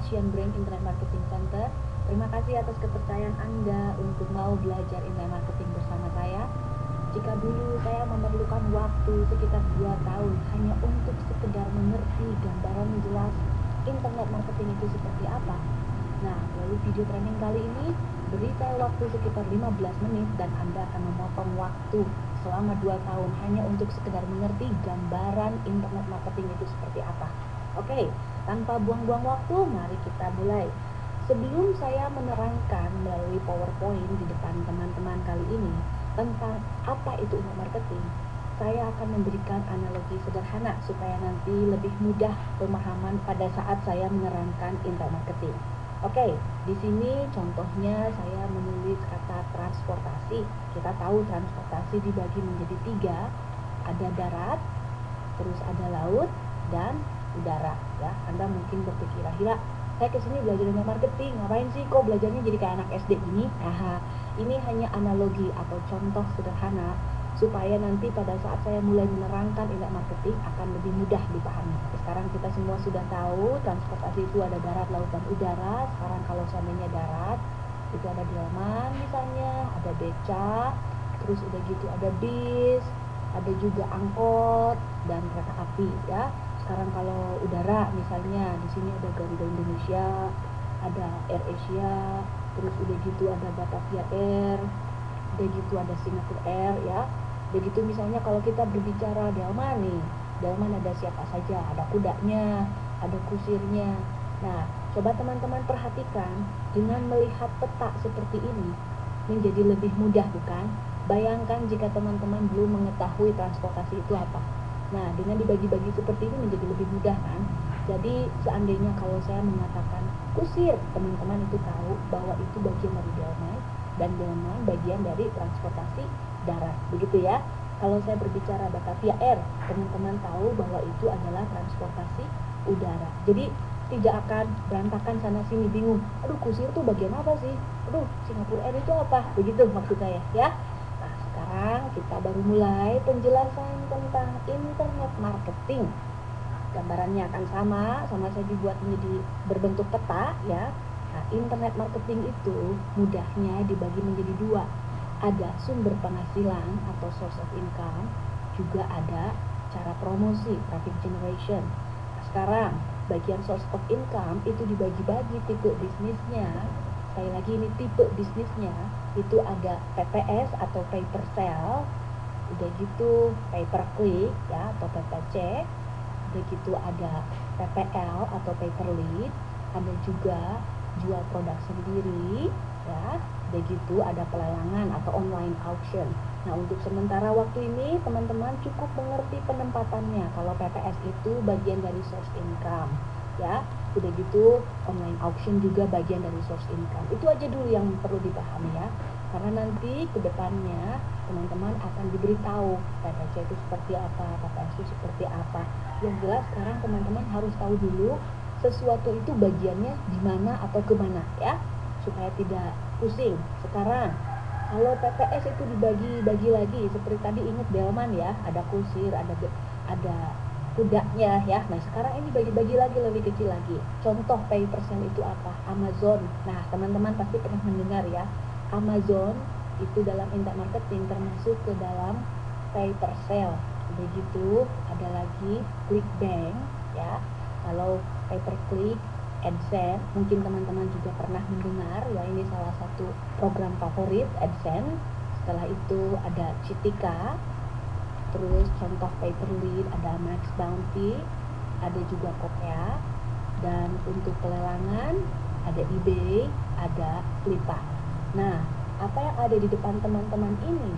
Asian Brain Internet Marketing Center. Terima kasih atas kepercayaan Anda untuk mau belajar internet marketing bersama saya. Jika dulu saya memerlukan waktu sekitar 2 tahun hanya untuk sekedar mengerti gambaran jelas internet marketing itu seperti apa. Nah, lalu video training kali ini beri saya waktu sekitar 15 menit dan Anda akan memotong waktu selama 2 tahun hanya untuk sekedar mengerti gambaran internet marketing itu seperti apa. Oke, tanpa buang-buang waktu, mari kita mulai. Sebelum saya menerangkan melalui PowerPoint di depan teman-teman kali ini tentang apa itu internet marketing, saya akan memberikan analogi sederhana supaya nanti lebih mudah pemahaman pada saat saya menerangkan internet marketing. Oke, di sini contohnya saya menulis kata transportasi. Kita tahu transportasi dibagi menjadi 3, ada darat, terus ada laut, dan udara. Ya, Anda mungkin berpikir, "Hira, saya kesini belajar internet marketing, ngapain sih kok belajarnya jadi kayak anak SD gini?" Nah, ini hanya analogi atau contoh sederhana supaya nanti pada saat saya mulai menerangkan internet marketing akan lebih mudah dipahami. Sekarang kita semua sudah tahu transportasi itu ada darat, laut, dan udara. Sekarang kalau seandainya darat, itu ada delman misalnya, ada beca, terus udah gitu ada bis, ada juga angkot dan kereta api ya. Sekarang kalau udara misalnya di sini ada Garuda Indonesia, ada Air Asia, terus udah gitu ada Batavia Air, udah gitu ada Singapore Air ya. Begitu misalnya kalau kita berbicara delman nih, delman ada siapa saja, ada kudanya, ada kusirnya. Nah, coba teman-teman perhatikan dengan melihat peta seperti ini menjadi lebih mudah bukan? Bayangkan jika teman-teman belum mengetahui transportasi itu apa. Nah, dengan dibagi-bagi seperti ini menjadi lebih mudah kan? Jadi seandainya kalau saya mengatakan kusir, teman-teman itu tahu bahwa itu bagian dari delman dan delman bagian dari transportasi darat, begitu ya. Kalau saya berbicara Batavia Air, teman-teman tahu bahwa itu adalah transportasi udara. Jadi tidak akan berantakan sana sini bingung. Aduh, kusir tuh bagian apa sih? Aduh, Singapore Air itu apa? Begitu maksud saya ya. Nah, sekarang kita baru mulai penjelasan tentang internet marketing. Gambarannya akan sama saya dibuat menjadi berbentuk peta ya. Nah, internet marketing itu mudahnya dibagi menjadi 2. Ada sumber penghasilan atau source of income, juga ada cara promosi, traffic generation. Nah, sekarang bagian source of income itu dibagi-bagi tipe bisnisnya. Sekali lagi ini tipe bisnisnya itu ada PPS atau pay per sale, udah gitu pay per click ya atau PPC, udah gitu ada PPL atau pay per lead, ada juga jual produk sendiri ya, udah gitu ada pelelangan atau online auction. Nah, untuk sementara waktu ini teman-teman cukup mengerti penempatannya. Kalau PPS itu bagian dari source income ya, udah gitu online auction juga bagian dari source income. Itu aja dulu yang perlu dipahami ya, karena nanti kedepannya teman-teman akan diberitahu PPC itu seperti apa, PPS itu seperti apa. Yang jelas sekarang teman-teman harus tahu dulu sesuatu itu bagiannya di mana atau kemana ya, supaya tidak pusing. Sekarang kalau PPS itu dibagi-bagi lagi seperti tadi, ingat delman ya, ada kusir, ada kudanya ya. Nah, sekarang ini bagi-bagi lagi lebih kecil lagi. Contoh pay per sale itu apa? Amazon. Nah, teman-teman pasti pernah mendengar ya, Amazon itu dalam internet marketing termasuk ke dalam pay per sale. Begitu ada lagi Clickbank ya. Kalau pay per click, AdSense, mungkin teman-teman juga pernah mendengar ya, ini salah satu program favorit AdSense. Setelah itu ada Citika, terus contoh pay per lead ada Max Bounty, ada juga Kokea, dan untuk pelelangan ada eBay, ada Flippa. Nah, apa yang ada di depan teman-teman ini,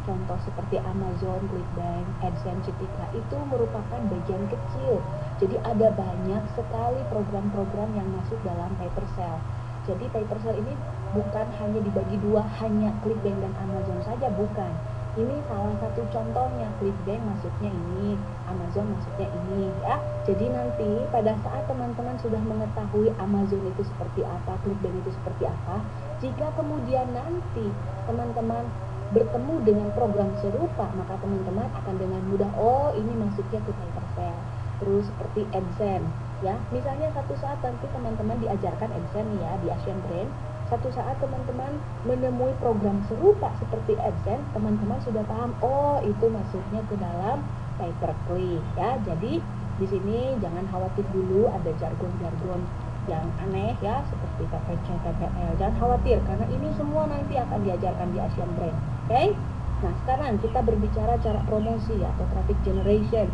contoh seperti Amazon, Clickbank, AdSense, Citika, itu merupakan bagian kecil. Jadi ada banyak sekali program-program yang masuk dalam pay per sale. Jadi pay per sale ini bukan hanya dibagi 2, hanya Clickbank dan Amazon saja, bukan. Ini salah satu contohnya, Clickbank masuknya ini, Amazon masuknya ini ya. Jadi nanti pada saat teman-teman sudah mengetahui Amazon itu seperti apa, Clickbank itu seperti apa, jika kemudian nanti teman-teman bertemu dengan program serupa, maka teman-teman akan dengan mudah, oh ini masuknya ke pay per sale. Terus seperti AdSense, ya. Misalnya satu saat nanti teman-teman diajarkan AdSense ya di Asian Brain, satu saat teman-teman menemui program serupa seperti AdSense, teman-teman sudah paham, oh itu masuknya ke dalam pay per click ya. Jadi di sini jangan khawatir dulu ada jargon-jargon yang aneh ya seperti PPC, PPL. Jangan khawatir karena ini semua nanti akan diajarkan di Asian Brain. Oke? Nah, sekarang kita berbicara cara promosi atau traffic generation.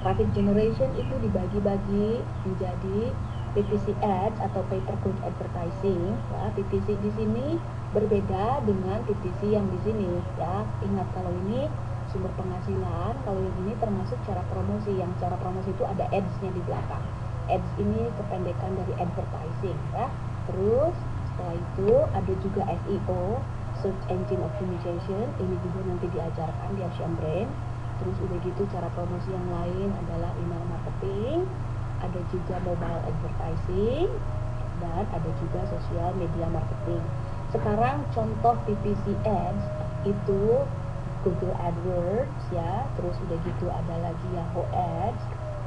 Traffic generation itu dibagi-bagi menjadi PPC ads atau pay per click advertising ya. PPC di sini berbeda dengan PPC yang di sini ya. Ingat kalau ini sumber penghasilan, kalau yang ini termasuk cara promosi. Yang cara promosi itu ada ads-nya di belakang. Ads ini kependekan dari advertising ya. Terus setelah itu ada juga SEO, search engine optimization, ini juga nanti diajarkan di Asian Brain. Terus udah gitu cara promosi yang lain adalah email marketing, ada juga mobile advertising, dan ada juga social media marketing. Sekarang contoh PPC ads itu Google AdWords ya, terus udah gitu ada lagi Yahoo Ads,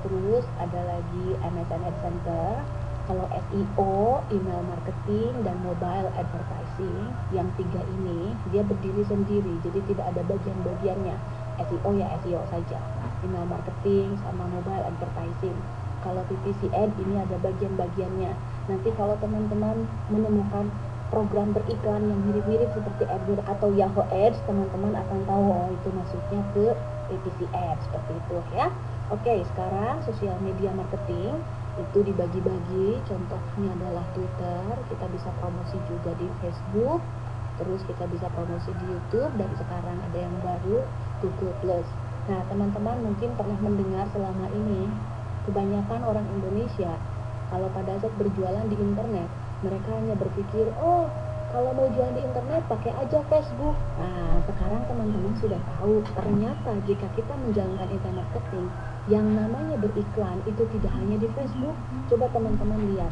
terus ada lagi MSN Ad Center. Kalau SEO, email marketing, dan mobile advertising, yang tiga ini dia berdiri sendiri, jadi tidak ada bagian-bagiannya. SEO ya SEO saja, email marketing sama mobile advertising. Kalau PPC ad ini ada bagian-bagiannya. Nanti kalau teman-teman menemukan program beriklan yang mirip-mirip seperti AdWords atau Yahoo Ads, teman-teman akan tahu oh itu masuknya ke PPC ad seperti itu ya. Oke, sekarang sosial media marketing itu dibagi-bagi, contohnya adalah Twitter, kita bisa promosi juga di Facebook, terus kita bisa promosi di YouTube, dan sekarang ada yang baru Google Plus. Nah, teman-teman mungkin pernah mendengar selama ini kebanyakan orang Indonesia kalau pada saat berjualan di internet, mereka hanya berpikir, oh kalau mau jualan di internet pakai aja Facebook. Nah, sekarang teman-teman sudah tahu ternyata jika kita menjalankan internet marketing, yang namanya beriklan itu tidak hanya di Facebook. Coba teman-teman lihat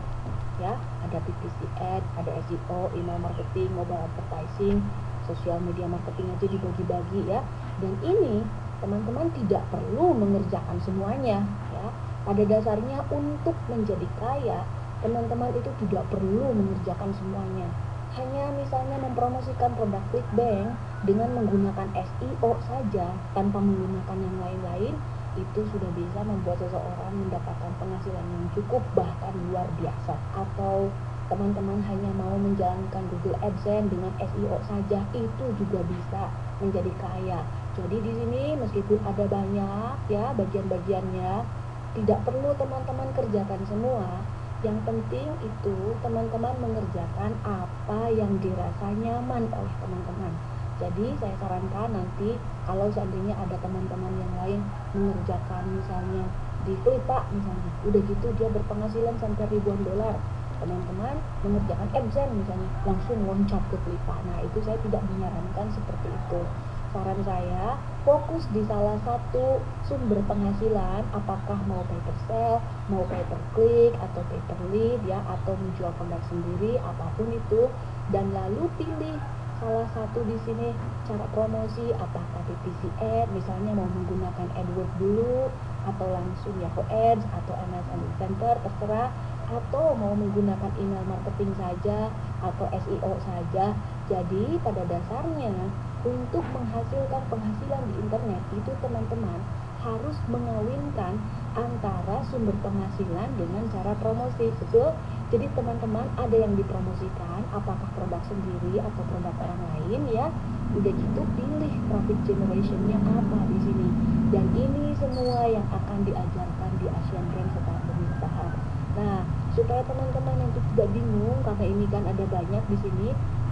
ya, ada PPC ad, ada SEO, email marketing, mobile advertising, social media marketing aja dibagi-bagi ya. Dan ini teman-teman tidak perlu mengerjakan semuanya ya. Pada dasarnya untuk menjadi kaya, teman-teman itu tidak perlu mengerjakan semuanya. Hanya misalnya mempromosikan produk ClickBank dengan menggunakan SEO saja tanpa menggunakan yang lain-lain, itu sudah bisa membuat seseorang mendapatkan penghasilan yang cukup bahkan luar biasa. Atau teman-teman hanya mau menjalankan Google AdSense dengan SEO saja, itu juga bisa menjadi kaya. Jadi di sini meskipun ada banyak ya bagian-bagiannya, tidak perlu teman-teman kerjakan semua. Yang penting itu teman-teman mengerjakan apa yang dirasa nyaman oleh teman-teman. Jadi saya sarankan nanti kalau seandainya ada teman-teman yang lain mengerjakan misalnya di Flippa misalnya, udah gitu dia berpenghasilan sampai ribuan dolar, teman-teman mengerjakan AdSense misalnya langsung loncat ke Flippa. Nah itu saya tidak menyarankan seperti itu. Saran saya fokus di salah satu sumber penghasilan, apakah mau pay per sale, mau pay per click atau pay per lead ya, atau menjual produk sendiri, apapun itu, dan lalu pilih salah satu di sini cara promosi, apakah PPC ad misalnya mau menggunakan AdWords dulu atau langsung Yahoo Ads atau MSN Ad Center, terserah, atau mau menggunakan email marketing saja atau SEO saja. Jadi pada dasarnya untuk menghasilkan penghasilan di internet itu teman-teman harus mengawinkan antara sumber penghasilan dengan cara promosi, betul? Jadi teman-teman ada yang dipromosikan, apakah produk sendiri atau produk orang lain ya. Udah gitu pilih profit generationnya apa di sini. Dan ini semua yang akan diajarkan di Asian Brain secara bertahap. Nah, supaya teman-teman nanti tidak bingung karena ini kan ada banyak di sini.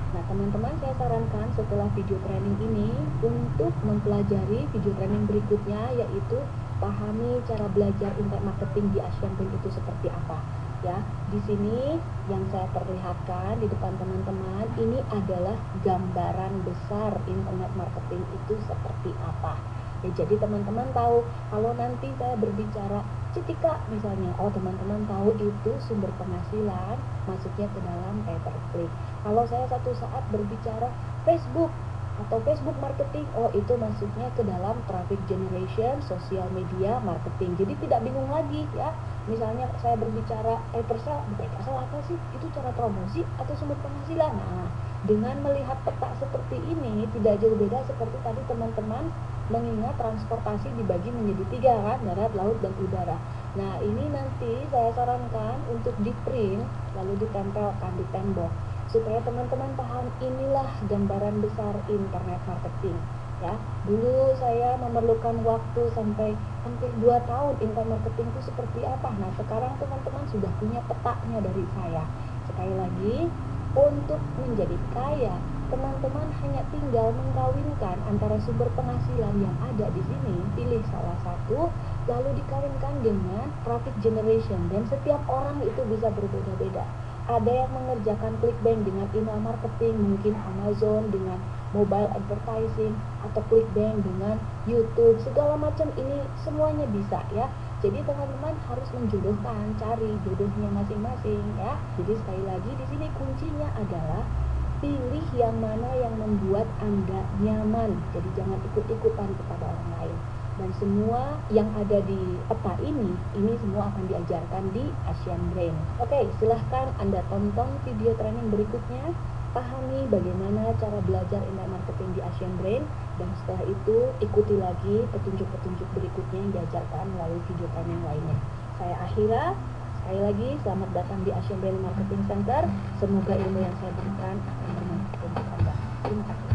Nah, teman-teman saya sarankan setelah video training ini untuk mempelajari video training berikutnya, yaitu pahami cara belajar internet marketing di Asian Brain itu seperti apa. Ya, di sini yang saya perlihatkan di depan teman-teman ini adalah gambaran besar internet marketing itu seperti apa. Ya, jadi teman-teman tahu kalau nanti saya berbicara cetika misalnya, oh teman-teman tahu itu sumber penghasilan masuknya ke dalam pay per click. Kalau saya satu saat berbicara Facebook atau Facebook marketing, oh itu masuknya ke dalam traffic generation, social media marketing. Jadi tidak bingung lagi ya. Misalnya saya berbicara Eversell apa sih? Itu cara promosi atau sumber penghasilan? Nah, dengan melihat peta seperti ini tidak jauh beda seperti tadi teman-teman mengingat transportasi dibagi menjadi 3 kan, darat, laut, dan udara. Nah, ini nanti saya sarankan untuk di print lalu ditempelkan di tembok supaya teman-teman paham inilah gambaran besar internet marketing ya. Dulu saya memerlukan waktu sampai hampir 2 tahun internet marketing itu seperti apa. Nah, sekarang teman-teman sudah punya petanya dari saya. Sekali lagi, untuk menjadi kaya, teman-teman hanya tinggal mengkawinkan antara sumber penghasilan yang ada di sini, pilih salah satu, lalu dikawinkan dengan profit generation, dan setiap orang itu bisa berbeda-beda. Ada yang mengerjakan clickbank dengan email marketing, mungkin Amazon dengan mobile advertising, atau clickbank dengan YouTube, segala macam ini semuanya bisa ya. Jadi teman-teman harus menjodohkan, cari jodohnya masing-masing ya. Jadi sekali lagi di sini kuncinya adalah pilih yang mana yang membuat Anda nyaman. Jadi jangan ikut-ikutan kepada orang lain. Dan semua yang ada di peta ini semua akan diajarkan di Asian Brain. Oke, silahkan Anda tonton video training berikutnya, pahami bagaimana cara belajar internet marketing di Asian Brain, dan setelah itu ikuti lagi petunjuk-petunjuk berikutnya yang diajarkan melalui video training lainnya. Saya Akhira, sekali lagi selamat datang di Asian Brain Marketing Center. Semoga ilmu yang saya berikan akan bermanfaat untuk Anda. Terima kasih.